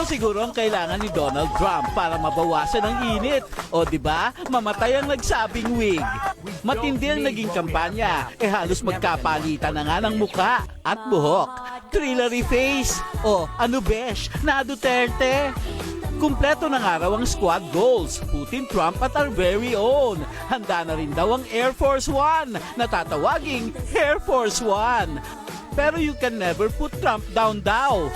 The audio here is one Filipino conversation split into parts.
Ito siguro ang kailangan ni Donald Trump para mabawasan ang init. O di ba? Mamatay ang nagsabing wig. Matindi ang naging kampanya. Halos magkapalitan na nga ng muka at buhok. Thrillery face. O ano besh? Na Duterte? Kumpleto na nga raw ang squad goals, Putin, Trump at our very own. Handa na rin daw ang Air Force One, na tatawaging Air Force One. Pero you can never put Trump down daw.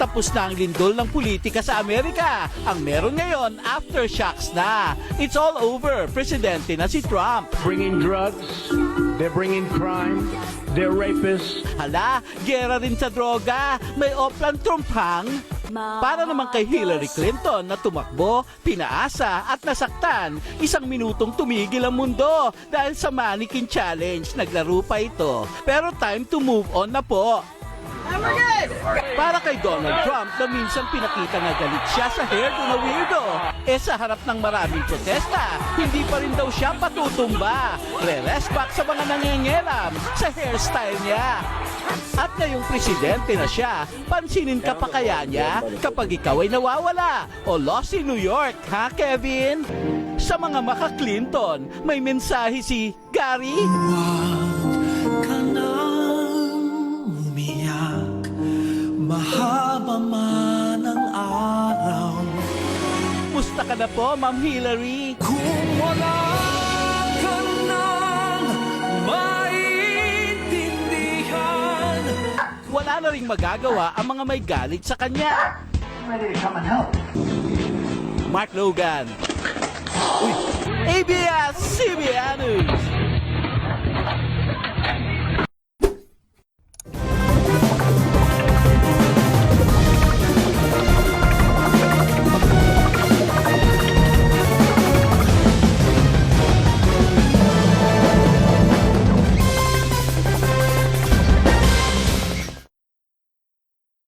Tapos na ang lindol ng politika sa Amerika. Ang meron ngayon, aftershocks na. It's all over. Presidente na si Trump. Bringing drugs, they're bringing crime, they're rapists. Hala, gera rin sa droga. May oplan trumpang. Para naman kay Hillary Clinton na tumakbo, pinaasa at nasaktan. 1 minutong tumigil ang mundo dahil sa mannequin challenge. Naglaro pa ito. Pero time to move on na po. Para kay Donald Trump na minsan pinakita na galit siya sa hairdo na weirdo. Sa harap ng maraming protesta, hindi pa rin daw siya patutumba. Re-rest back sa mga nangingialam sa hairstyle niya. At ngayong presidente na siya, pansinin ka pa kaya niya kapag ikaw ay nawawala o lost in New York, ha Kevin? Sa mga maka-Clinton, may mensahe si Gary. Mahaba man ang araw. Musta ka na po, Ma'am Hillary? Kung wala ka nang maintindihan. Wala na ring magagawa ang mga may galit sa kanya. Mark Logan. ABS-CBN News.